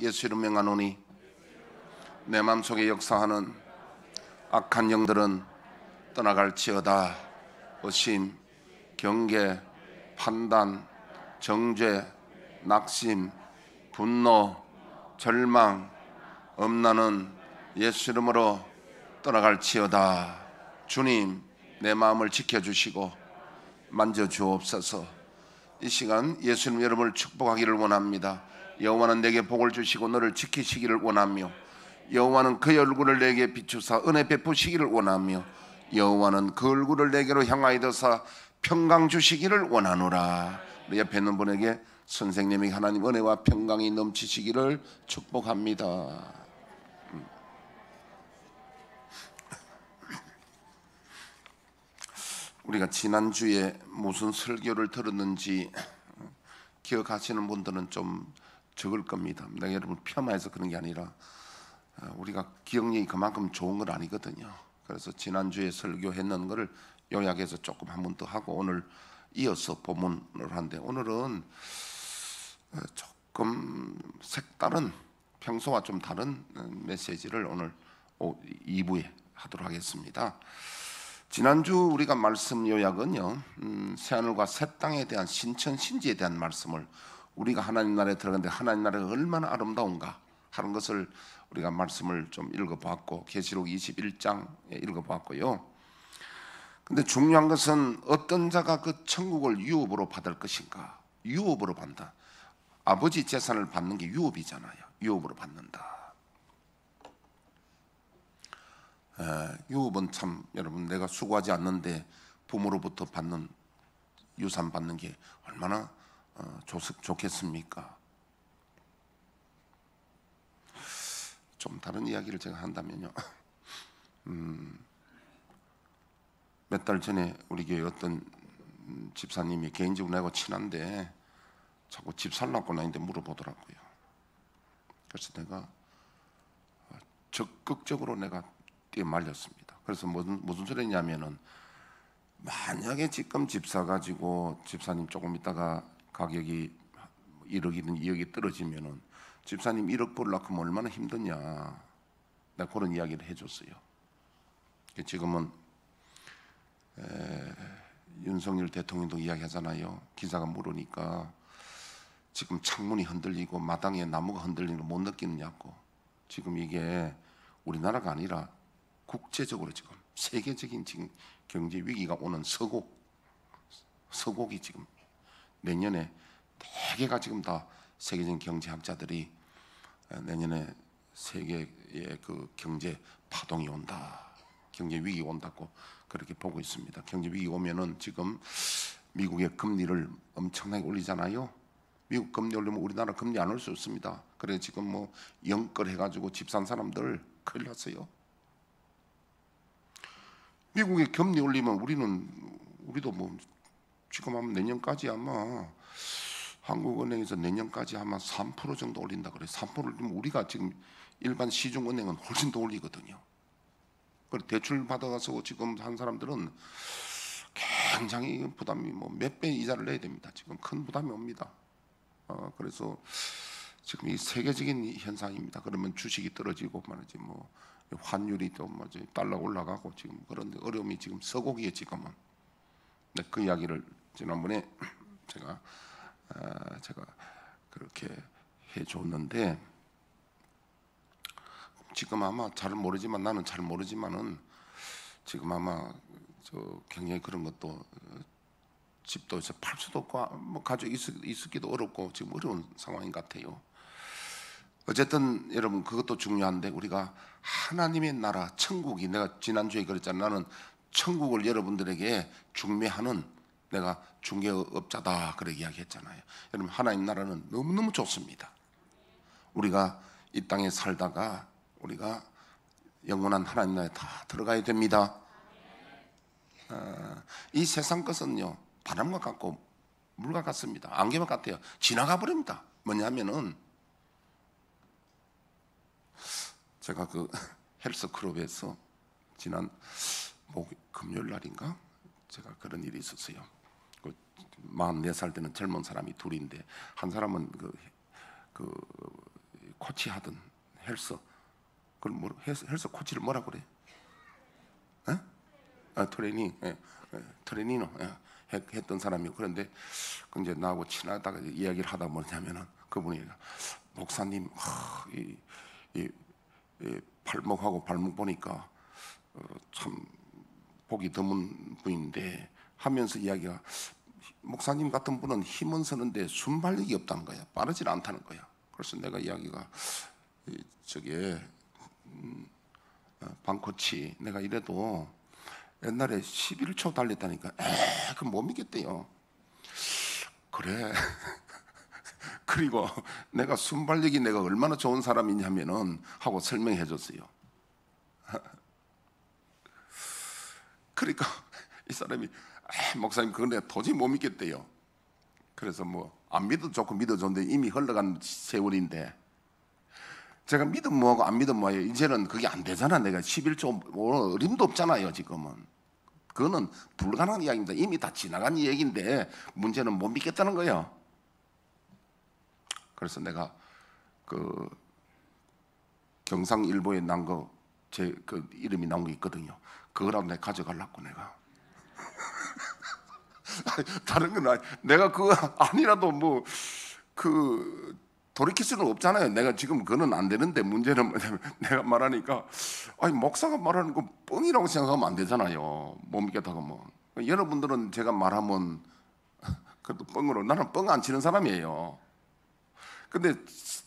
예수 이름 명하노니 내 마음속에 역사하는 악한 영들은 떠나갈지어다. 의심, 경계, 판단, 정죄, 낙심, 분노, 절망, 엄나는 예수 이름으로 떠나갈지어다. 주님, 내 마음을 지켜주시고 만져주옵소서. 이 시간 예수님 여러분을 축복하기를 원합니다. 여호와는 내게 복을 주시고 너를 지키시기를 원하며, 여호와는 그의 얼굴을 내게 비추사 은혜 베푸시기를 원하며, 여호와는 그 얼굴을 내게로 향하여 드사 평강 주시기를 원하노라. 우리 옆에 있는 분에게 선생님이 하나님 은혜와 평강이 넘치시기를 축복합니다. 우리가 지난주에 무슨 설교를 들었는지 기억하시는 분들은 좀 적을 겁니다. 내가 여러분 폄하해서 그런 게 아니라 우리가 기억력이 그만큼 좋은 건 아니거든요. 그래서 지난주에 설교했는 거를 요약해서 조금 한 번 더 하고 오늘 이어서 본문을 하는데, 오늘은 조금 색다른, 평소와 좀 다른 메시지를 오늘 2부에 하도록 하겠습니다. 지난주 우리가 말씀 요약은요, 새하늘과 새 땅에 대한 신천신지에 대한 말씀을, 우리가 하나님 나라에 들어갔는데 하나님 나라가 얼마나 아름다운가 하는 것을 우리가 말씀을 좀 읽어보았고, 계시록 21장에 읽어보았고요. 근데 중요한 것은 어떤 자가 그 천국을 유업으로 받을 것인가. 유업으로 받는다. 아버지 재산을 받는 게 유업이잖아요. 유업으로 받는다. 유업은 참, 여러분, 내가 수고하지 않는데 부모로부터 받는 유산 받는 게 얼마나 좋겠습니까? 좀 다른 이야기를 제가 한다면요, 몇 달 전에 우리 교회 어떤 집사님이 개인적으로 내가 친한데 자꾸 집 살라고 나한테 물어보더라고요. 그래서 내가 적극적으로 내가 뛰어말렸습니다. 그래서 무슨 소리냐면은, 만약에 지금 집 사가지고 집사님 조금 있다가 가격이 1억이든 2억이 떨어지면은 집사님 1억 벌려고 하면 얼마나 힘드냐, 내가 그런 이야기를 해줬어요. 지금은 윤석열 대통령도 이야기하잖아요. 기자가 물으니까 지금 창문이 흔들리고 마당에 나무가 흔들리는 거 못 느끼느냐고. 지금 이게 우리나라가 아니라 국제적으로 지금 세계적인 지금 경제 위기가 오는 서곡이 지금 내년에 대개가 지금 다 세계적인 경제학자들이 내년에 세계의 그 경제 파동이 온다, 경제 위기 온다고 그렇게 보고 있습니다. 경제 위기 오면은 지금 미국의 금리를 엄청나게 올리잖아요. 미국 금리 올리면 우리나라 금리 안 올 수 없습니다. 그래서 지금 뭐 영끌 해가지고 집 산 사람들 큰일 났어요. 미국의 금리 올리면 우리도 뭐 지금 하면 내년까지 아마 한국은행에서 내년까지 아마 3% 정도 올린다 그래요. 3% 올리면 우리가 지금 일반 시중은행은 훨씬 더 올리거든요. 그리고 대출 받아가서 지금 한 사람들은 굉장히 부담이 뭐 몇 배 이자를 내야 됩니다. 지금 큰 부담이 옵니다. 그래서 지금 이 세계적인 현상입니다. 그러면 주식이 떨어지고 말이지, 뭐 환율이 또 뭐 달러 올라가고 지금 그런 어려움이 지금 서곡이에요 지금은. 근데 그 이야기를 지난번에 제가 그렇게 해줬는데, 지금 아마 잘 모르지만, 나는 잘 모르지만은 지금 아마 굉장히 그런 것도 집도 이제 팔 수도 없고 뭐 가지고 있기도 어렵고 지금 어려운 상황인 것 같아요. 어쨌든 여러분, 그것도 중요한데 우리가 하나님의 나라 천국이, 내가 지난주에 그랬잖아요. 나는 천국을 여러분들에게 중매하는 내가 중개업자다 그렇게 이야기했잖아요. 여러분, 하나님 나라는 너무너무 좋습니다. 우리가 이 땅에 살다가 우리가 영원한 하나님 나라에 다 들어가야 됩니다. 이 세상 것은요, 바람과 같고 물과 같습니다. 안개와 같아요. 지나가 버립니다. 뭐냐면은, 제가 그 헬스클럽에서 지난 금요일 날인가 제가 그런 일이 있었어요. 44살 되는 젊은 사람이 둘인데, 한 사람은 코치 하던 헬스, 그걸 뭐 헬스 코치를 뭐라 그래? 트레이닝, 트레이닝 했던 사람이요. 그런데 이제 나하고 친하다가 이야기를 하다 뭐냐면은 그분이 목사님, 이 팔목하고 발목 보니까 참 보기 드문 분인데 하면서 이야기가, 목사님 같은 분은 힘은 쓰는데 순발력이 없다는 거야. 빠르질 않다는 거야. 그래서 내가 이야기가, 저게 방코치, 내가 이래도 옛날에 11초 달렸다니까. 그럼 못 믿겠대요. 그래. 그리고 내가 순발력이 내가 얼마나 좋은 사람이냐면은 하고 설명해 줬어요. 그러니까 이 사람이 목사님 그건 내가 도저히 못 믿겠대요. 그래서 뭐 안 믿어도 좋고 믿어도 좋은데 이미 흘러간 세월인데, 제가 믿으면 뭐하고 안 믿으면 뭐예요. 이제는 그게 안 되잖아. 내가 11조 어림도 없잖아요. 지금은 그거는 불가능한 이야기입니다. 이미 다 지나간 얘기인데 문제는 못 믿겠다는 거예요. 그래서 내가 그 경상일보에 난 거, 제 그 이름이 나온 게 있거든요. 그거라도 내가 가져가려고 내가. 다른 건 아니, 내가 그거 아니라도 뭐 그 돌이킬 수는 없잖아요. 내가 지금 그거는 안 되는데, 문제는 뭐냐면 내가 말하니까, 아니 목사가 말하는 거 뻥이라고 생각하면 안 되잖아요. 못 믿겠다고 뭐. 여러분들은 제가 말하면 그래도 뻥으로, 나는 뻥 안 치는 사람이에요. 근데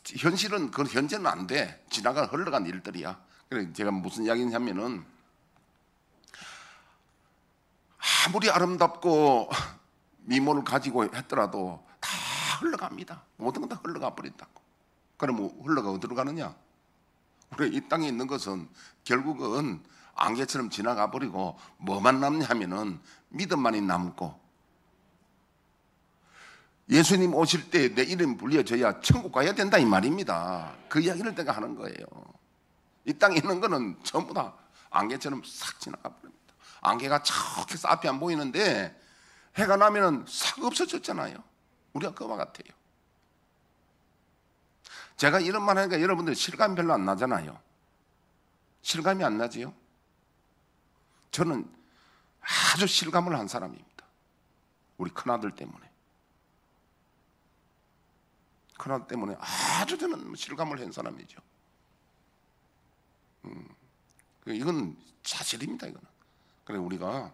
현실은, 그 현재는 안 돼. 지나간 흘러간 일들이야. 그래 제가 무슨 이야기냐면은, 아무리 아름답고 미모를 가지고 했더라도 다 흘러갑니다. 모든 건 다 흘러가 버린다고. 그럼 흘러가 어디로 가느냐? 우리 이 땅에 있는 것은 결국은 안개처럼 지나가 버리고 뭐만 남냐면은 믿음만이 남고, 예수님 오실 때 내 이름 불려져야 천국 가야 된다 이 말입니다. 그 이야기를 내가 하는 거예요. 이 땅에 있는 거는 전부 다 안개처럼 싹 지나가 버립니다. 안개가 척해서 앞이 안 보이는데 해가 나면은 싹 없어졌잖아요. 우리가 그와 같아요. 제가 이런 말 하니까 여러분들 실감이 별로 안 나잖아요. 실감이 안 나지요? 저는 아주 실감을 한 사람입니다. 우리 큰아들 때문에. 큰아들 때문에 아주 저는 실감을 한 사람이죠. 이건 사실입니다. 이거는. 그래 우리가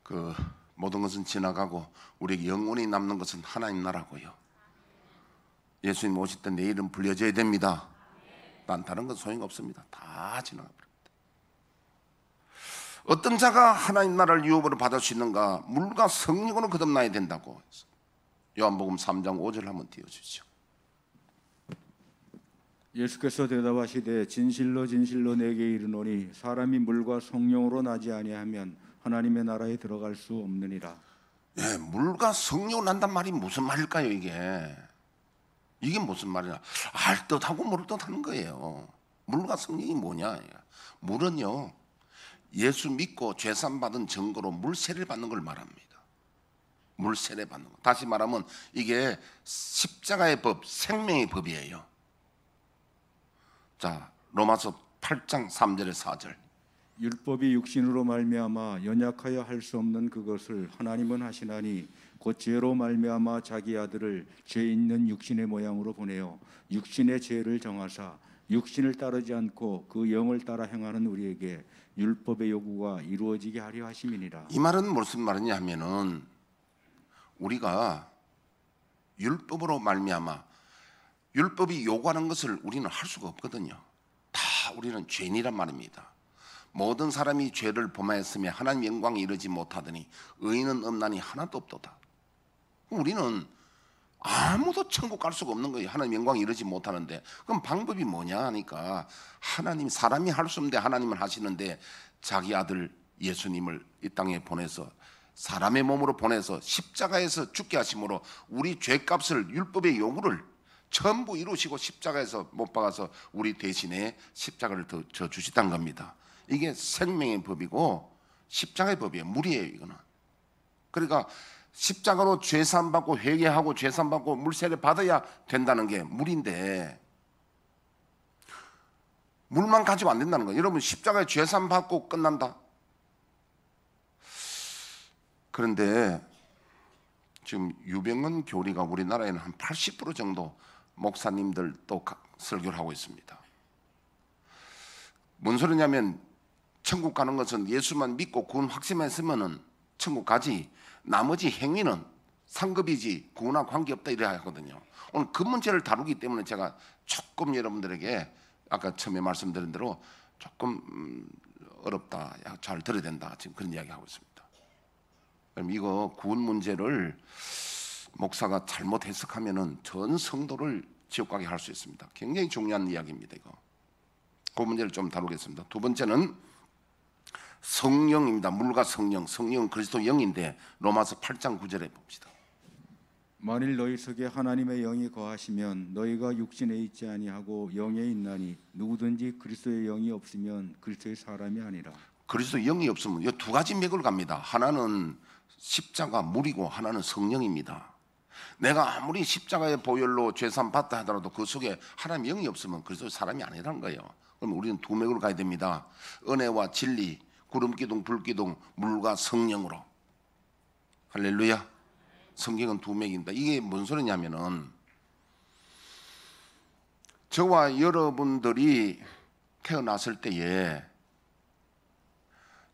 그 모든 것은 지나가고 우리 영원히 남는 것은 하나님 나라고요. 예수님 오실 때 내 이름 불려져야 됩니다. 난 다른 건 소용없습니다. 다 지나가 버립니다. 어떤 자가 하나님 나라를 유업으로 받을 수 있는가? 물과 성령으로 거듭나야 된다고. 요한복음 3장 5절 한번 띄워주시죠. 예수께서 대답하시되 진실로 진실로 내게 이르노니 사람이 물과 성령으로 나지 아니하면 하나님의 나라에 들어갈 수 없느니라. 예, 물과 성령으로 난단 말이 무슨 말일까요? 이게 무슨 말이냐? 알 듯하고 모를 듯하는 거예요. 물과 성령이 뭐냐? 물은요, 예수 믿고 죄산 받은 증거로 물세례 받는 걸 말합니다. 물세례 받는 거. 다시 말하면 이게 십자가의 법, 생명의 법이에요. 자, 로마서 8장 3절에 4절. 율법이 육신으로 말미암아 연약하여 할 수 없는 그것을 하나님은 하시나니 곧 죄로 말미암아 자기 아들을 죄 있는 육신의 모양으로 보내어 육신의 죄를 정하사 육신을 따르지 않고 그 영을 따라 행하는 우리에게 율법의 요구가 이루어지게 하려 하심이니라. 이 말은 무슨 말이냐 하면은, 우리가 율법으로 말미암아, 율법이 요구하는 것을 우리는 할 수가 없거든요. 다 우리는 죄인이란 말입니다. 모든 사람이 죄를 범하였으며 하나님 영광에 이르지 못하더니 의인은 없나니 하나도 없도다. 우리는 아무도 천국 갈 수가 없는 거예요. 하나님 영광에 이르지 못하는데. 그럼 방법이 뭐냐 하니까, 하나님, 사람이 할 수 없는데 하나님은 하시는데 자기 아들 예수님을 이 땅에 보내서 사람의 몸으로 보내서 십자가에서 죽게 하심으로 우리 죄값을, 율법의 요구를 전부 이루시고 십자가에서 못 박아서 우리 대신에 십자가를 더 져 주시단 겁니다. 이게 생명의 법이고 십자가의 법이에요. 물이에요, 이거는. 그러니까 십자가로 죄산 받고 회개하고 죄산 받고 물세례 받아야 된다는 게 물인데 물만 가지고 안 된다는 거예요. 여러분 십자가에 죄산 받고 끝난다. 그런데 지금 유병헌 교리가 우리나라에는 한 80% 정도 목사님들 또 설교를 하고 있습니다. 뭔 소리냐면 천국 가는 것은 예수만 믿고 구원 확신했으면은 천국 가지, 나머지 행위는 상급이지 구원과 관계없다 이래야 하거든요. 오늘 그 문제를 다루기 때문에 제가 조금 여러분들에게 아까 처음에 말씀드린 대로 조금 어렵다, 잘 들어야 된다, 지금 그런 이야기 하고 있습니다. 그럼 이거 구원 문제를 목사가 잘못 해석하면은 전 성도를 지옥 가게 할 수 있습니다. 굉장히 중요한 이야기입니다. 이거 그 문제를 좀 다루겠습니다. 두 번째는 성령입니다. 물과 성령, 성령은 그리스도 영인데 로마서 8장 9절에 봅시다. 만일 너희 속에 하나님의 영이 거하시면 너희가 육신에 있지 아니하고 영에 있나니 누구든지 그리스도의 영이 없으면 그리스도의 사람이 아니라. 그리스도 영이 없으면 이 두 가지 맥을 갑니다. 하나는 십자가 물이고 하나는 성령입니다. 내가 아무리 십자가의 보혈로 죄산 받다 하더라도 그 속에 하나님의 영이 없으면 그리스도 사람이 아니라는 거예요. 그럼 우리는 두 맥으로 가야 됩니다. 은혜와 진리, 구름기둥, 불기둥, 물과 성령으로. 할렐루야. 성경은 두 맥입니다. 이게 뭔 소리냐면은 저와 여러분들이 태어났을 때에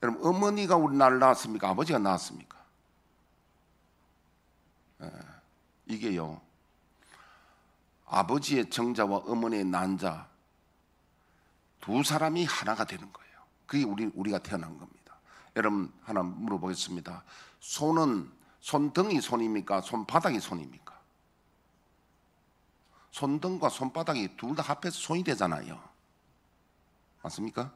여러분 어머니가 우리 나를 낳았습니까? 아버지가 낳았습니까? 이게요 아버지의 정자와 어머니의 난자 두 사람이 하나가 되는 거예요. 그게 우리가 태어난 겁니다. 여러분 하나 물어보겠습니다. 손은 손등이 손입니까? 손바닥이 손입니까? 손등과 손바닥이 둘 다 합해서 손이 되잖아요. 맞습니까?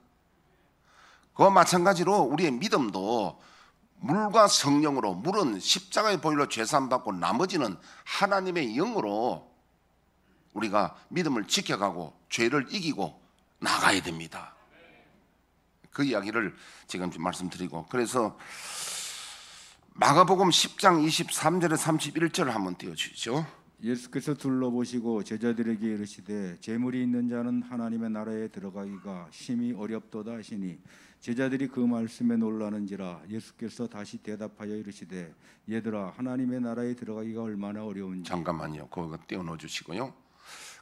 그와 마찬가지로 우리의 믿음도 물과 성령으로, 물은 십자가의 보혈로 죄산받고 나머지는 하나님의 영으로 우리가 믿음을 지켜가고 죄를 이기고 나가야 됩니다. 그 이야기를 지금 말씀드리고, 그래서 마가복음 10장 23절에 31절을 한번 띄워주시죠. 예수께서 둘러보시고 제자들에게 이르시되 재물이 있는 자는 하나님의 나라에 들어가기가 심히 어렵도다 하시니 제자들이 그 말씀에 놀라는지라. 예수께서 다시 대답하여 이르시되 얘들아 하나님의 나라에 들어가기가 얼마나 어려운지. 잠깐만요. 그거 띄워넣어 주시고요.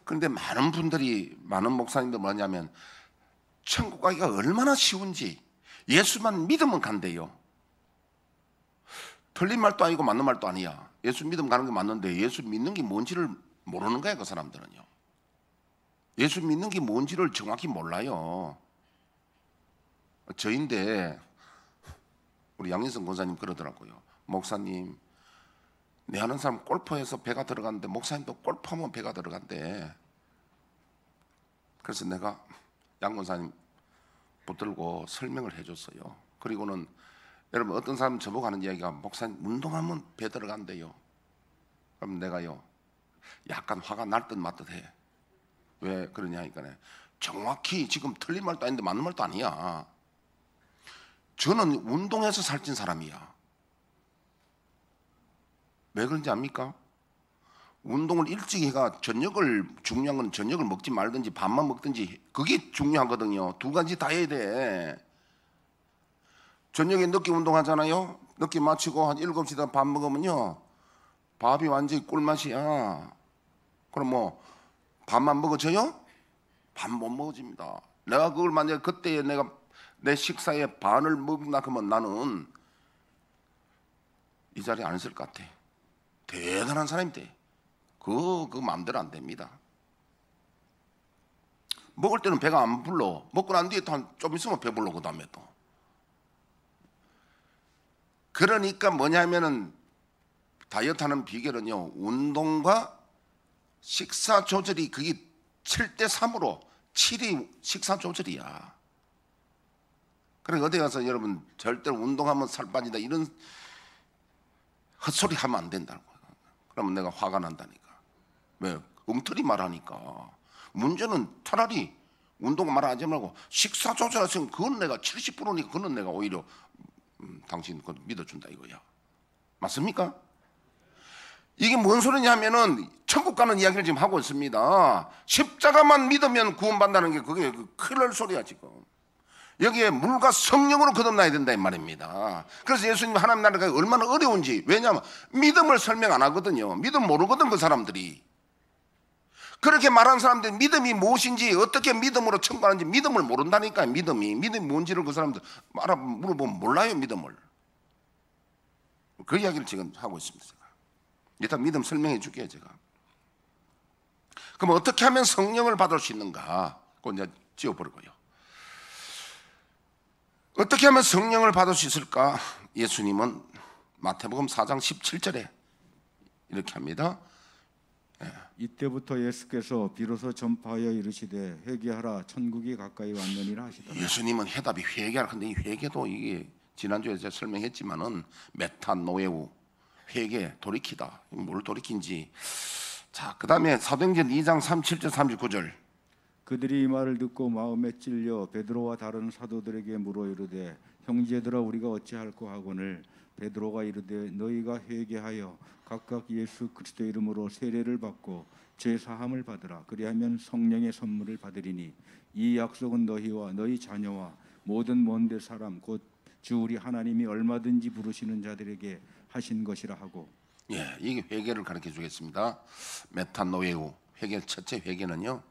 그런데 많은 분들이, 많은 목사님들 뭐냐면 천국 가기가 얼마나 쉬운지, 예수만 믿으면 간대요. 틀린 말도 아니고 맞는 말도 아니야. 예수 믿음 가는 게 맞는데 예수 믿는 게 뭔지를 모르는 거야. 그 사람들은요. 예수 믿는 게 뭔지를 정확히 몰라요. 저인데 우리 양인성 권사님 그러더라고요. 목사님, 내 아는 사람 골프해서 배가 들어갔는데 목사님도 골프하면 배가 들어간대. 그래서 내가 양 권사님 붙들고 설명을 해줬어요. 그리고는 여러분 어떤 사람 저보고 하는 이야기가 목사님 운동하면 배 들어간대요. 그럼 내가요 약간 화가 날 듯 말 듯 해. 왜 그러냐니까 정확히 지금 틀린 말도 아닌데 맞는 말도 아니야. 저는 운동해서 살찐 사람이야. 왜 그런지 압니까? 운동을 일찍 해가 중요한 건 저녁을 먹지 말든지 밥만 먹든지 그게 중요하거든요. 두 가지 다 해야 돼. 저녁에 늦게 운동하잖아요. 늦게 마치고 한 7시 다 밥 먹으면요 밥이 완전히 꿀맛이야. 그럼 뭐 밥만 먹어져요? 밥 못 먹어집니다. 내가 그걸 만약에 그때에 내가 내 식사의 반을 먹나 그러면 나는 이 자리에 안 있을 것 같아. 대단한 사람이 돼. 그거 마음대로 안 됩니다. 먹을 때는 배가 안 불러. 먹고 난 뒤에 좀 있으면 배불러. 그 다음에 또. 그러니까 뭐냐면은 다이어트하는 비결은요 운동과 식사 조절이 그게 7대 3으로 7이 식사 조절이야. 그러니까 어디 가서 여러분 절대로 운동하면 살 빠진다 이런 헛소리 하면 안 된다고. 그러면 내가 화가 난다니까. 왜? 엉터리 말하니까. 문제는 차라리 운동 말하지 말고 식사 조절하시면 그건 내가 70%니까 그건 내가 오히려 당신 그거 믿어준다 이거야. 맞습니까? 이게 뭔 소리냐면은 천국 가는 이야기를 지금 하고 있습니다. 십자가만 믿으면 구원받는다는 게 그게 큰일 날 소리야 지금. 여기에 물과 성령으로 거듭나야 된다 이 말입니다. 그래서 예수님 하나님 나라가 얼마나 어려운지, 왜냐하면 믿음을 설명 안 하거든요. 믿음 모르거든 그 사람들이. 그렇게 말하는 사람들이 믿음이 무엇인지, 어떻게 믿음으로 청구하는지 믿음을 모른다니까요. 믿음이 뭔지를 그 사람들 물어보면 몰라요. 믿음을. 그 이야기를 지금 하고 있습니다. 제가. 일단 믿음 설명해 줄게요 제가. 그럼 어떻게 하면 성령을 받을 수 있는가? 그거 이제 지워버리고요. 어떻게 하면 성령을 받을 수 있을까? 예수님은 마태복음 4장 17절에 이렇게 합니다. 이때부터 예수께서 비로소 전파하여 이르시되 회개하라 천국이 가까이 왔느니라 하시더라. 예수님은 해답이 회개하라. 근데 이 회개도 이게 지난주에 제가 설명했지만은 메타노에우, 회개, 돌이키다. 뭘 돌이킨지. 자, 그 다음에 사도행전 2장 37절 39절. 그들이 이 말을 듣고 마음에 찔려 베드로와 다른 사도들에게 물어 이르되 형제들아 우리가 어찌할꼬 하거늘 베드로가 이르되 너희가 회개하여 각각 예수 그리스도 이름으로 세례를 받고 죄 사함을 받으라. 그리하면 성령의 선물을 받으리니 이 약속은 너희와 너희 자녀와 모든 먼데 사람 곧 주 우리 하나님이 얼마든지 부르시는 자들에게 하신 것이라 하고. 예, 이게 회개를 가르쳐 주겠습니다. 메타노에우, 회개 첫째 회개는요.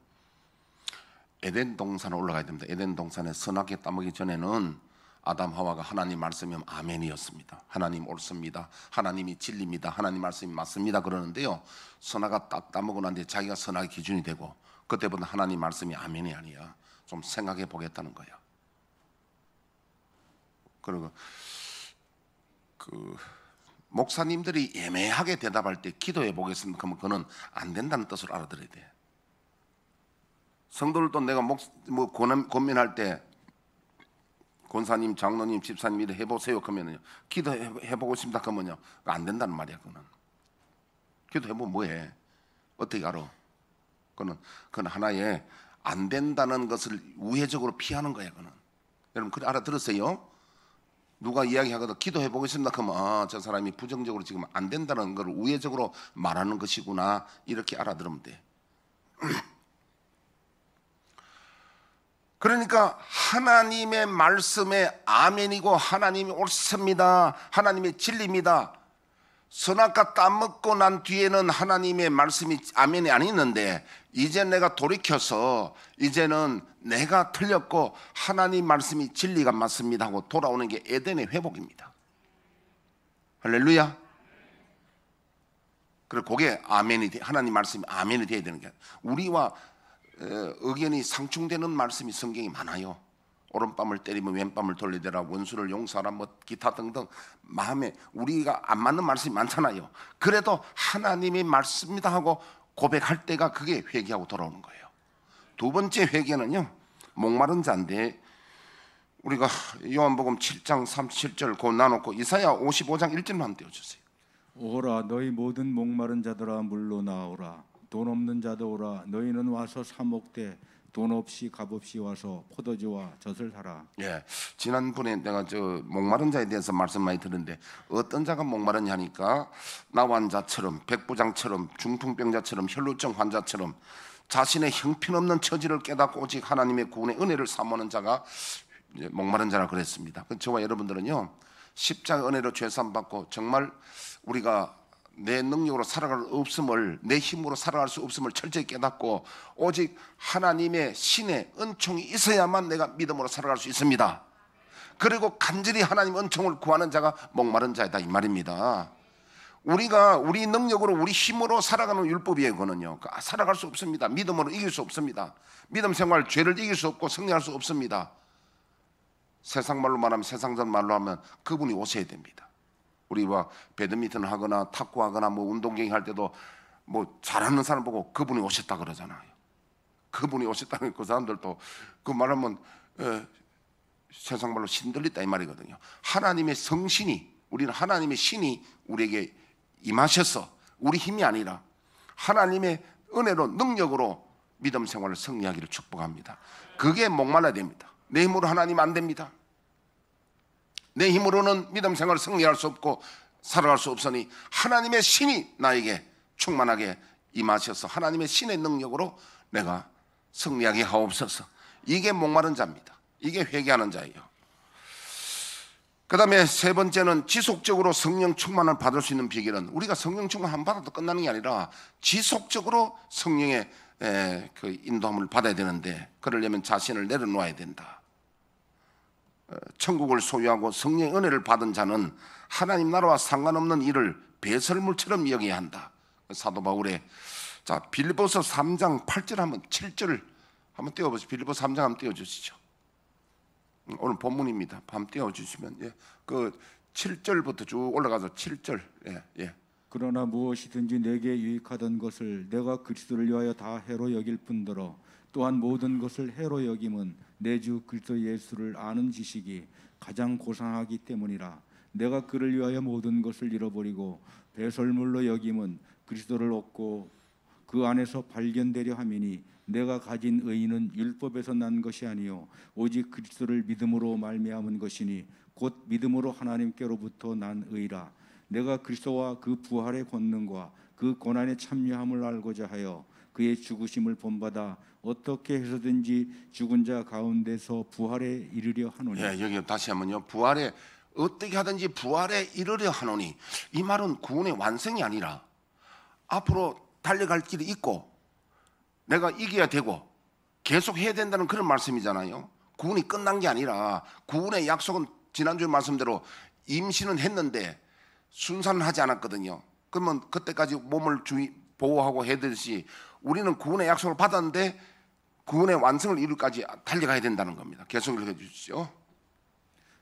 에덴 동산에 올라가야 됩니다. 에덴 동산에 선악계 따먹기 전에는 아담 하와가 하나님 말씀이면 아멘이었습니다. 하나님 옳습니다. 하나님이 진리입니다. 하나님 말씀이 맞습니다. 그러는데요. 선악가 딱 따먹고 난 뒤에 자기가 선악의 기준이 되고 그때부터 하나님 말씀이 아멘이 아니야. 좀 생각해 보겠다는 거야. 그리고 목사님들이 애매하게 대답할 때 기도해 보겠습니다. 그러면 그거는 안 된다는 뜻으로 알아들어야 돼. 성도들도 내가 고민할 때 권사님, 장로님, 집사님 이래 해보세요 그러면요 기도해보고 싶다 그러면요 안 된다는 말이야. 그거는 기도해보면 뭐해? 어떻게 알아? 그건 하나의 안 된다는 것을 우회적으로 피하는 거야. 그거는 여러분 그래 알아들었어요? 누가 이야기하거든 기도해보겠습니다 그러면 저 사람이 부정적으로 지금 안 된다는 걸 우회적으로 말하는 것이구나 이렇게 알아들으면 돼. 그러니까 하나님의 말씀에 아멘이고 하나님이 옳습니다. 하나님의 진리입니다. 선악과 따먹고 난 뒤에는 하나님의 말씀이 아멘이 안 있는데 이제 내가 돌이켜서 이제는 내가 틀렸고 하나님 말씀이 진리가 맞습니다 하고 돌아오는 게 에덴의 회복입니다. 할렐루야. 그리고 그게 아멘이 하나님 말씀이 아멘이 돼야 되는 게 우리와 의견이 상충되는 말씀이 성경이 많아요. 오른밤을 때리면 왼밤을 돌리더라, 원수를 용서하라, 뭐 기타 등등 마음에 우리가 안 맞는 말씀이 많잖아요. 그래도 하나님이 말씀이다 하고 고백할 때가 그게 회개하고 돌아오는 거예요. 두 번째 회개는요 목마른 자인데 우리가 요한복음 7장 37절 곧 나놓고 이사야 55장 1절만 한번 띄워주세요. 오라 너희 모든 목마른 자들아 물로 나오라. 돈 없는 자도 오라. 너희는 와서 사 먹되 돈 없이 값 없이 와서 포도주와 젖을 사라. 예, 지난번에 내가 저 목마른 자에 대해서 말씀 많이 들었는데 어떤 자가 목마르냐 하니까 나환자처럼 백부장처럼 중풍병자처럼 혈루증 환자처럼 자신의 형편없는 처지를 깨닫고 오직 하나님의 구원의 은혜를 사모하는 자가 목마른 자라 그랬습니다. 저와 여러분들은요 십자가 은혜로 죄산 받고 정말 우리가 내 능력으로 살아갈 수 없음을, 내 힘으로 살아갈 수 없음을 철저히 깨닫고 오직 하나님의 신의 은총이 있어야만 내가 믿음으로 살아갈 수 있습니다. 그리고 간절히 하나님 은총을 구하는 자가 목마른 자이다 이 말입니다. 우리가 우리 능력으로 우리 힘으로 살아가는 율법이에요. 그거는요 살아갈 수 없습니다. 믿음으로 이길 수 없습니다. 믿음 생활 죄를 이길 수 없고 승리할 수 없습니다. 세상 말로 말하면 세상전 말로 하면 그분이 오셔야 됩니다. 우리가 배드민턴을 하거나 탁구하거나 뭐 운동 경기 할 때도 뭐 잘하는 사람 보고 그분이 오셨다 그러잖아요. 그분이 오셨다는 그 사람들도 그 말하면 세상 말로 신들리다 이 말이거든요. 하나님의 성신이 우리는 하나님의 신이 우리에게 임하셔서 우리 힘이 아니라 하나님의 은혜로 능력으로 믿음 생활을 승리하기를 축복합니다. 그게 목말라야 됩니다. 내 힘으로 하나님 안 됩니다. 내 힘으로는 믿음 생활을 승리할 수 없고 살아갈 수 없으니 하나님의 신이 나에게 충만하게 임하셔서 하나님의 신의 능력으로 내가 승리하게 하옵소서. 이게 목마른 자입니다. 이게 회개하는 자예요. 그 다음에 세 번째는 지속적으로 성령 충만을 받을 수 있는 비결은 우리가 성령 충만 한 번 받아도 끝나는 게 아니라 지속적으로 성령의 그 인도함을 받아야 되는데, 그러려면 자신을 내려놓아야 된다. 천국을 소유하고 성령의 은혜를 받은 자는 하나님 나라와 상관없는 일을 배설물처럼 여겨야 한다. 사도 바울의 빌립보서 3장 8절 한번 7절 한번 띄워보시죠. 빌립보서 3장 한번 띄워주시죠. 오늘 본문입니다. 한번 띄워주시면 그 7절부터 쭉 올라가서 7절. 그러나 무엇이든지 내게 유익하던 것을 내가 그리스도를 위하여 다 해로 여길 뿐더러 또한 모든 것을 해로 여김은 내 주 그리스도 예수를 아는 지식이 가장 고상하기 때문이라. 내가 그를 위하여 모든 것을 잃어버리고 배설물로 여김은 그리스도를 얻고 그 안에서 발견되려 함이니 내가 가진 의는 율법에서 난 것이 아니요 오직 그리스도를 믿음으로 말미암은 것이니 곧 믿음으로 하나님께로부터 난 의라. 내가 그리스도와 그 부활의 권능과 그 고난에 참여함을 알고자 하여 그의 죽으심을 본받아 어떻게 해서든지 죽은 자 가운데서 부활에 이르려 하노니. 여기 다시 한번요. 부활에 어떻게 하든지 부활에 이르려 하노니. 이 말은 구원의 완성이 아니라 앞으로 달려갈 길이 있고 내가 이겨야 되고 계속 해야 된다는 그런 말씀이잖아요. 구원이 끝난 게 아니라 구원의 약속은 지난주에 말씀대로 임신은 했는데 순산은 하지 않았거든요. 그러면 그때까지 몸을 보호하고 해야되듯이 우리는 구원의 약속을 받았는데 구원의 완성을 이루기까지 달려가야 된다는 겁니다. 계속 읽어 주시죠.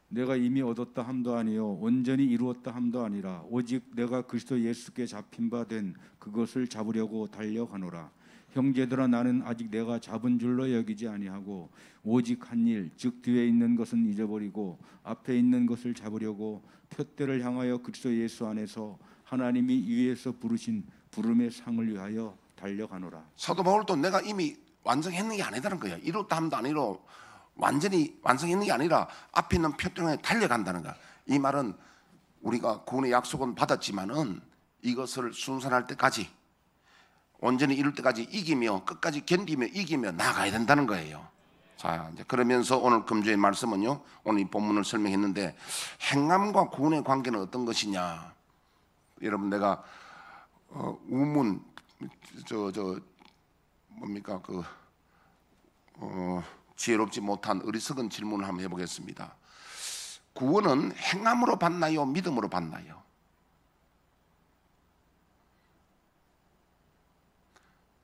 내가 이미 얻었다 함도 아니요 온전히 이루었다 함도 아니라 오직 내가 그리스도 예수께 잡힌 바 된 그것을 잡으려고 달려가노라. 형제들아 나는 아직 내가 잡은 줄로 여기지 아니하고 오직 한 일 즉 뒤에 있는 것은 잊어버리고 앞에 있는 것을 잡으려고 표대를 향하여 그리스도 예수 안에서 하나님이 위에서 부르신 부름의 상을 위하여 달려가노라. 사도 바울도 내가 이미 완성했는 게 아니다는 거예요. 이뤘다 함도 아니라 완전히 완성했는 게 아니라 앞에 있는 표대를 향해 달려간다는 거야. 이 말은 우리가 구원의 약속은 받았지만은 이것을 순산할 때까지 온전히 이룰 때까지 이기며 끝까지 견디며 이기며 나가야 된다는 거예요. 자, 이제 그러면서 오늘 금주의 말씀은요. 오늘 이 본문을 설명했는데 행함과 구원의 관계는 어떤 것이냐? 여러분 내가 우문 뭡니까 지혜롭지 못한 어리석은 질문을 한번 해보겠습니다. 구원은 행함으로 받나요? 믿음으로 받나요?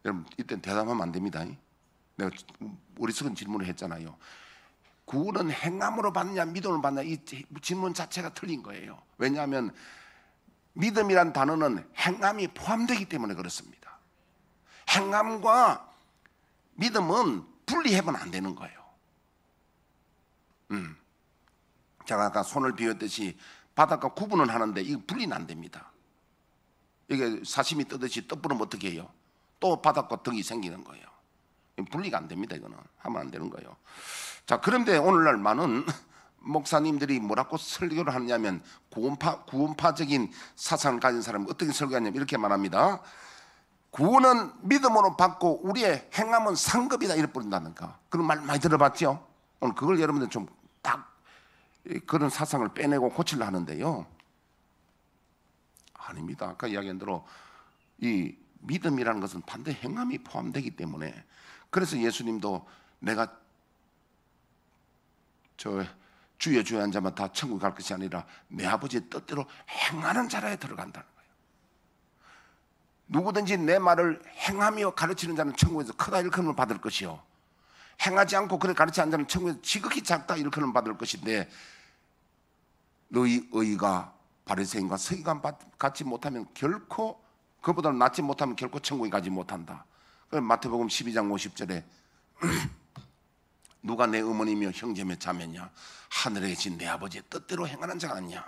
여러분 이때 대답하면 안 됩니다. 내가 어리석은 질문을 했잖아요. 구원은 행함으로 받냐 믿음으로 받냐, 이 질문 자체가 틀린 거예요. 왜냐하면 믿음이란 단어는 행함이 포함되기 때문에 그렇습니다. 행함과 믿음은 분리해서는 안 되는 거예요. 제가 아까 손을 비웠듯이 바닥과 구분을 하는데 이거 분리는 안 됩니다. 이게 사시미 뜨듯이 떠부르면 어떻게 해요? 또 바닥과 덕이 생기는 거예요. 분리가 안 됩니다. 이거는 하면 안 되는 거예요. 자, 그런데 오늘날 많은 목사님들이 뭐라고 설교를 하냐면 구원파적인 사상을 가진 사람은 어떻게 설교하냐면 이렇게 말합니다. 구원은 믿음으로 받고 우리의 행함은 상급이다 이렇게 부른다니까. 그런 말 많이 들어봤죠? 오늘 그걸 여러분들 좀 딱 그런 사상을 빼내고 고치려 하는데요. 아닙니다. 아까 이야기한 대로 이 믿음이라는 것은 반드시 행함이 포함되기 때문에, 그래서 예수님도 내가 주여 주여 한 자만 다 천국 갈 것이 아니라 내 아버지의 뜻대로 행하는 자라에 들어간다는 거예요. 누구든지 내 말을 행하며 가르치는 자는 천국에서 크다 일컬음을 받을 것이요, 행하지 않고 그래 가르치지 않는 자는 천국에서 지극히 작다 일컬음을 받을 것인데, 너희 의가 바리새인과 서기관 같지 못하면 결코, 그보다 낫지 못하면 결코 천국에 가지 못한다. 마태복음 12장 50절에 누가 내 어머니며 형제며 자매냐, 하늘에 계신 내 아버지의 뜻대로 행하는 자가 아니냐.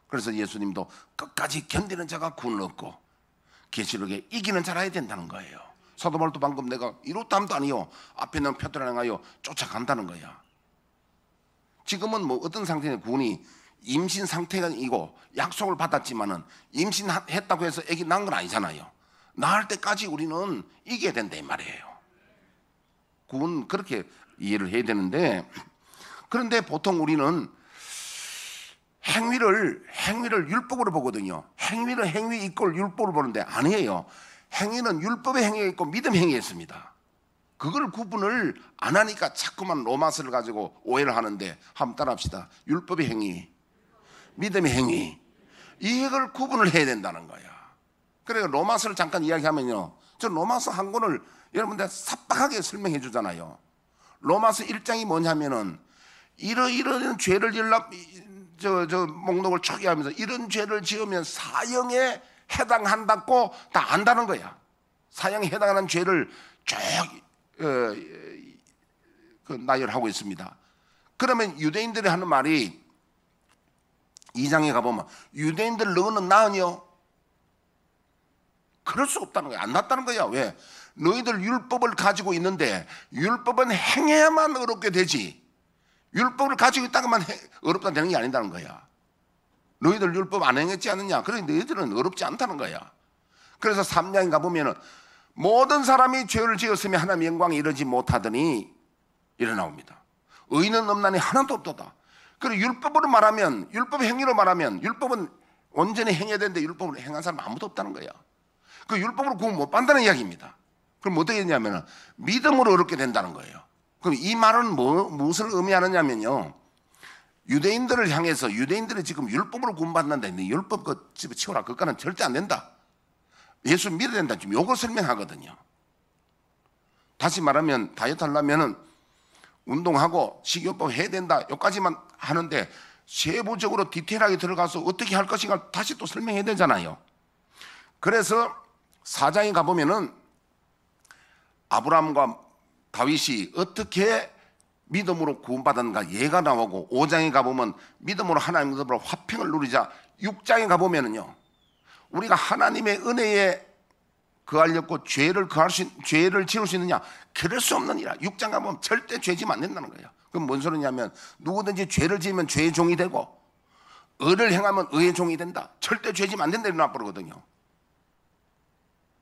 그래서 예수님도 끝까지 견디는 자가 구원을 얻고 계시록에 이기는 자라야 된다는 거예요. 사도 바울도 방금 내가 이렇다 함도 아니요 앞에 있는 표대를 향하여 쫓아간다는 거야. 지금은 뭐 어떤 상태냐, 구원이 임신 상태이고 약속을 받았지만은 임신했다고 해서 아기 낳은 건 아니잖아요. 낳을 때까지 우리는 이겨야 된다 이 말이에요. 그건 그렇게 이해를 해야 되는데, 그런데 보통 우리는 행위를 율법으로 보거든요. 행위를 행위 이꼴 율법으로 보는데 아니에요. 행위는 율법의 행위가 있고 믿음의 행위가 있습니다. 그걸 구분을 안 하니까 자꾸만 로마서를 가지고 오해를 하는데, 한번 따라합시다. 율법의 행위, 믿음의 행위, 이걸 구분을 해야 된다는 거야. 그래서 로마서를 잠깐 이야기하면요, 저 로마서 한 권을 여러분들 삽박하게 설명해 주잖아요. 로마서 1장이 뭐냐면은 이런 죄를 저 목록을 초기하면서 이런 죄를 지으면 사형에 해당한다고 다 안다는 거야. 사형에 해당하는 죄를 쭉 나열하고 있습니다. 그러면 유대인들이 하는 말이 2장에 가보면 유대인들 너는 나으냐? 그럴 수 없다는 거야. 안 낫다는 거야. 왜? 너희들 율법을 가지고 있는데 율법은 행해야만 어렵게 되지, 율법을 가지고 있다가만 어렵다 되는 게 아니다는 거야. 너희들 율법 안 행했지 않느냐? 그래 너희들은 어렵지 않다는 거야. 그래서 3장에 가보면 모든 사람이 죄를 지었으면 하나님의 영광에 이르지 못하더니 이래 나옵니다. 의인은 없나니 하나도 없도다. 그리고 율법으로 말하면, 율법 행위로 말하면 율법은 온전히 행해야 되는데 율법을 행한 사람 아무도 없다는 거야. 그 율법으로 구원 못 받는다는 이야기입니다. 그럼 어떻게 되냐면 믿음으로 어렵게 된다는 거예요. 그럼 이 말은 무엇을 의미하느냐면요, 유대인들을 향해서 유대인들이 지금 율법으로 구원받는다, 율법 그 집어치워라, 그거는 절대 안 된다, 예수 믿어야 된다, 지금 요걸 설명하거든요. 다시 말하면 다이어트 하려면은 운동하고 식이요법 해야 된다, 여기까지만 하는데 세부적으로 디테일하게 들어가서 어떻게 할 것인가 다시 또 설명해야 되잖아요. 그래서 4장에 가보면은 아브라함과 다윗이 어떻게 믿음으로 구원받았는가 예가 나오고, 5장에 가보면 믿음으로 하나님으로 화평을 누리자, 6장에 가보면은요, 우리가 하나님의 은혜에 거하려고 죄를 지을 수 있느냐? 그럴 수 없느니라. 6장 가보면 절대 죄 지면 안 된다는 거예요. 그럼 뭔 소리냐면 누구든지 죄를 지으면 죄의 종이 되고 의를 행하면 의의 종이 된다. 절대 죄 지면 안 된다 이런 앞으로거든요.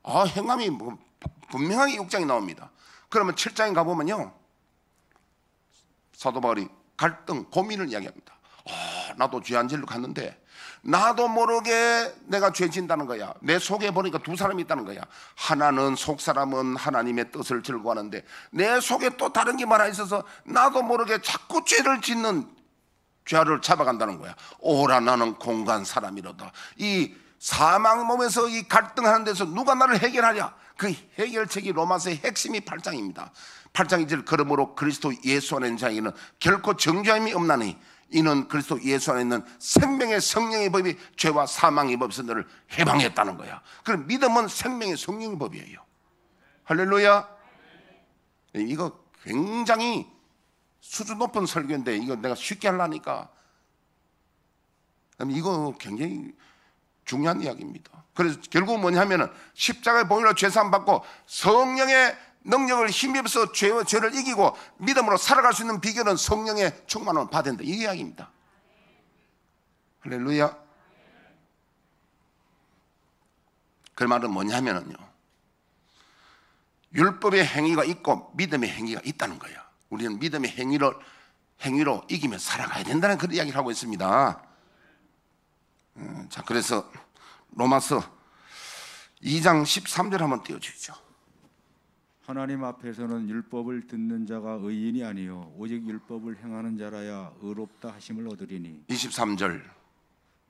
행함이 분명하게 6장에 나옵니다. 그러면 7장에 가보면요, 사도 바울이 갈등, 고민을 이야기합니다. 나도 죄 안 지으려고 갔는데 나도 모르게 내가 죄 진다는 거야. 내 속에 보니까 두 사람이 있다는 거야. 하나는 속사람은 하나님의 뜻을 즐거워하는데 내 속에 또 다른 게 하나 있어서 나도 모르게 자꾸 죄를 짓는 죄를 잡아간다는 거야. 오라 나는 공간 사람이로다. 이 사망 몸에서 이 갈등하는 데서 누가 나를 해결하냐? 그 해결책이 로마서의 핵심이 8장입니다. 8장 2절, 그러므로 그리스도 예수 안에 있는 자에게는 결코 정죄함이 없나니 이는 그리스도 예수 안에 있는 생명의 성령의 법이 죄와 사망의 법에서 너를 해방했다는 거야. 그럼 믿음은 생명의 성령의 법이에요. 할렐루야. 이거 굉장히 수준 높은 설교인데 이거 내가 쉽게 하려니까 이거 굉장히 중요한 이야기입니다. 그래서 결국은 뭐냐면은 십자가의 보혈로 죄사함 받고 성령의 능력을 힘입어서 죄를 이기고 믿음으로 살아갈 수 있는 비결은 성령의 충만함을 받아야 된다, 이 이야기입니다. 할렐루야. 그 말은 뭐냐면요, 율법의 행위가 있고 믿음의 행위가 있다는 거예요. 우리는 믿음의 행위로 이기며 살아가야 된다는 그런 이야기를 하고 있습니다. 자, 그래서 로마서 2장 13절 한번 띄워주시죠. 하나님 앞에서는 율법을 듣는 자가 의인이 아니요 오직 율법을 행하는 자라야 의롭다 하심을 얻으리니. 23절.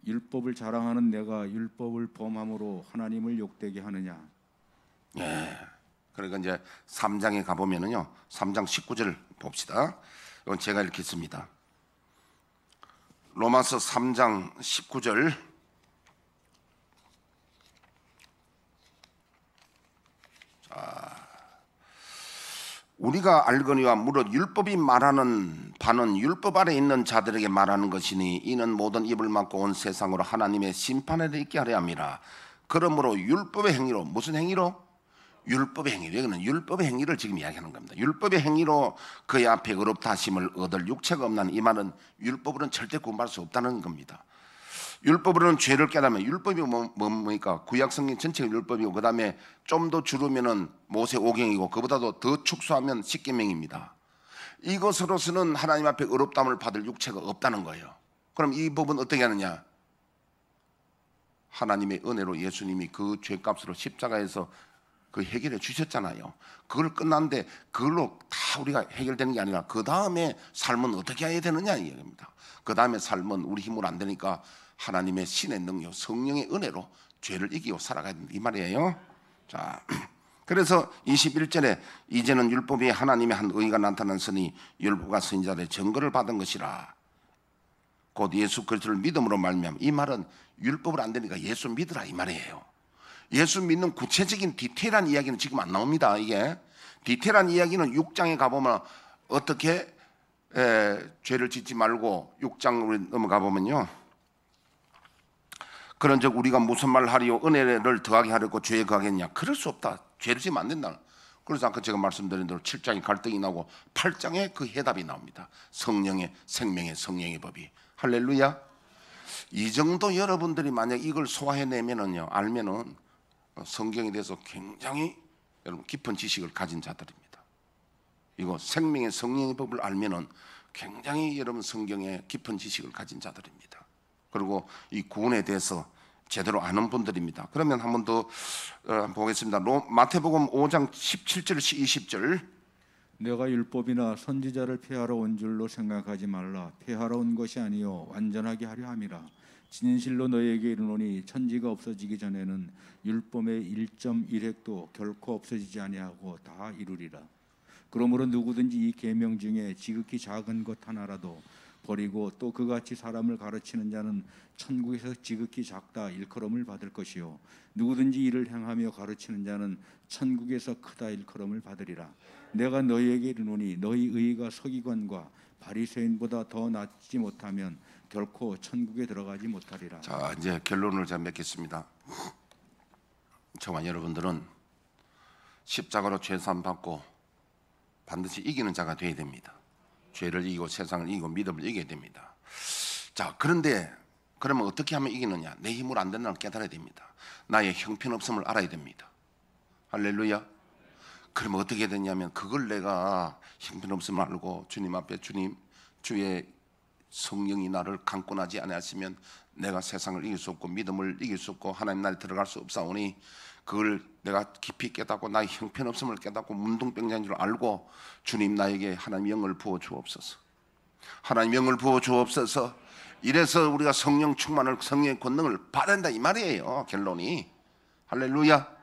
율법을 자랑하는 내가 율법을 범함으로 하나님을 욕되게 하느냐. 예. 그러니까 이제 3장에 가보면은요, 3장 19절 봅시다. 이건 제가 읽겠습니다. 로마서 3장 19절. 우리가 알거니와 무릇 율법이 말하는 바는 율법 아래 있는 자들에게 말하는 것이니 이는 모든 입을 막고 온 세상으로 하나님의 심판에 있게 하려 함이라. 그러므로 율법의 행위로, 무슨 행위로? 율법의 행위, 이거는 율법의 행위를 지금 이야기하는 겁니다. 율법의 행위로 그의 앞에 의롭다 하심을 얻을 육체가 없나니, 이 말은 율법으로는 절대 구원받을 수 없다는 겁니다. 율법으로는 죄를 깨달으면, 율법이 뭡니까? 구약 성경 전체가 율법이고, 그 다음에 좀 더 줄으면은 모세오경이고, 그보다도 더 축소하면 십계명입니다. 이것으로서는 하나님 앞에 의롭다함을 받을 육체가 없다는 거예요. 그럼 이 법은 어떻게 하느냐? 하나님의 은혜로 예수님이 그 죄값으로 십자가에서 그 해결해 주셨잖아요. 그걸 끝났는데 그걸로 다 우리가 해결되는 게 아니라 그 다음에 삶은 어떻게 해야 되느냐 이 얘기입니다. 그 다음에 삶은 우리 힘으로 안 되니까 하나님의 신의 능력, 성령의 은혜로 죄를 이기고 살아가야 된다 이 말이에요. 자, 그래서 21절에 이제는 율법이 하나님의 한 의가 나타났으니 율법과 선지자들의 증거를 받은 것이라. 곧 예수 그리스도를 믿음으로 말미암아. 이 말은 율법을 안 되니까 예수 믿으라 이 말이에요. 예수 믿는 구체적인 디테일한 이야기는 지금 안 나옵니다. 이게 디테일한 이야기는 6장에 가보면 어떻게 죄를 짓지 말고 6장으로 넘어가 보면요, 그런즉 우리가 무슨 말을 하리요? 은혜를 더하게 하려고 죄에 거하겠냐? 그럴 수 없다. 죄를 지면 안 된다. 그래서 아까 제가 말씀드린 대로 7장에 갈등이 나오고 8장에 그 해답이 나옵니다. 성령의 생명의 성령의 법이. 할렐루야. 이 정도 여러분들이 만약 이걸 소화해내면은요, 알면은 성경에 대해서 굉장히 여러분 깊은 지식을 가진 자들입니다. 이거 생명의 성령의 법을 알면은 굉장히 여러분 성경에 깊은 지식을 가진 자들입니다. 그리고 이 구원에 대해서 제대로 아는 분들입니다. 그러면 한 번 더 보겠습니다. 마태복음 5장 17절 20절. 내가 율법이나 선지자를 폐하러 온 줄로 생각하지 말라. 폐하러 온 것이 아니요 완전하게 하려 함이라. 진실로 너희에게 이르노니 천지가 없어지기 전에는 율법의 1.1획도 결코 없어지지 아니하고 다 이루리라. 그러므로 누구든지 이 계명 중에 지극히 작은 것 하나라도 버리고 또 그같이 사람을 가르치는 자는 천국에서 지극히 작다 일컬음을 받을 것이요 누구든지 이를 행하며 가르치는 자는 천국에서 크다 일컬음을 받으리라. 내가 너희에게 이르노니 너희 의가 서기관과 바리새인보다 더 낫지 못하면 결코 천국에 들어가지 못하리라. 자, 이제 결론을 제가 맺겠습니다. 저와 여러분들은 십자가로 죄사함 받고 반드시 이기는 자가 되어야 됩니다. 죄를 이기고 세상을 이기고 믿음을 이겨야 됩니다. 자, 그런데 그러면 어떻게 하면 이기느냐? 내 힘으로 안 된다는 걸 깨달아야 됩니다. 나의 형편없음을 알아야 됩니다. 할렐루야. 그러면 어떻게 되냐면 그걸 내가 형편없음을 알고 주님 앞에 주님, 주의 성령이 나를 강권하지 아니하시면 내가 세상을 이길 수 없고 믿음을 이길 수 없고 하나님 나라에 들어갈 수 없사오니, 그걸 내가 깊이 깨닫고 나의 형편없음을 깨닫고 문둥병자인 줄 알고 주님 나에게 하나님 영을 부어 주옵소서. 하나님 영을 부어 주옵소서. 이래서 우리가 성령 충만을, 성령의 권능을 받아야 한다 이 말이에요. 결론이. 할렐루야.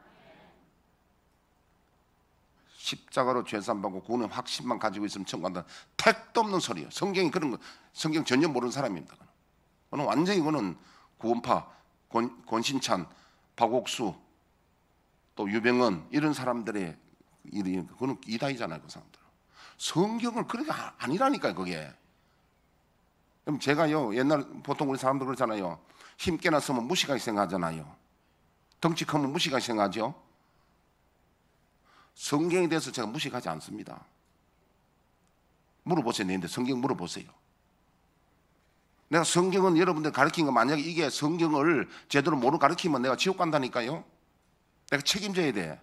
십자가로 죄사함 받고 구원의 확신만 가지고 있으면 천국 간다. 택도 없는 소리예요. 성경이 그런 거, 성경 전혀 모르는 사람입니다. 그는 완전히 이거는 구원파, 권신찬, 박옥수, 또 유병헌 이런 사람들의 일이, 그거는 이다이잖아요. 그 사람들. 성경을 그렇게 아니라니까요. 그게. 그럼 제가요, 옛날 보통 우리 사람들 그러잖아요. 힘께나 쓰면 무식하게 생각하잖아요. 덩치 크면 무식하게 생각하죠. 성경에 대해서 제가 무식하지 않습니다. 물어보세요. 내한테 성경 물어보세요. 내가 성경은 여러분들 가르친 거, 만약에 이게 성경을 제대로 모르고 가르치면 내가 지옥 간다니까요. 내가 책임져야 돼.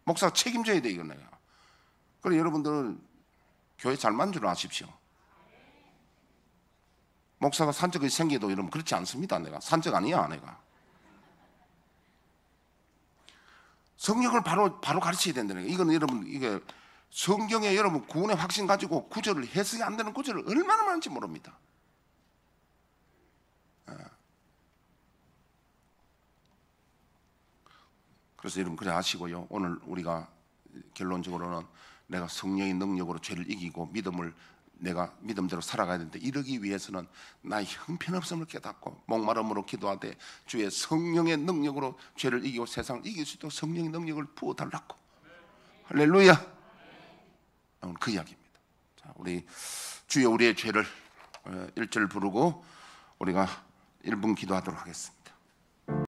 목사가 책임져야 돼, 이거 내가. 그래, 여러분들 교회 잘 만들어 아십시오. 목사가 산적이 생겨도 여러분 그렇지 않습니다. 내가 산적 아니야. 내가 성경을 바로 가르쳐야 된다는 거예요. 이거는 여러분, 이게 성경에 여러분 구원의 확신 가지고 구절을 해석이 안 되는 구절을 얼마나 많은지 모릅니다. 그래서 여러분 그래 하시고요. 오늘 우리가 결론적으로는 내가 성령의 능력으로 죄를 이기고 믿음을, 내가 믿음대로 살아가야 되는데, 이러기 위해서는 나의 형편없음을 깨닫고 목마름으로 기도하되 주의 성령의 능력으로 죄를 이기고 세상을 이길 수 있도록 성령의 능력을 부어달라고. 할렐루야. 오늘 그 이야기입니다. 자, 우리 주여 우리의 죄를 1절 부르고 우리가 1분 기도하도록 하겠습니다.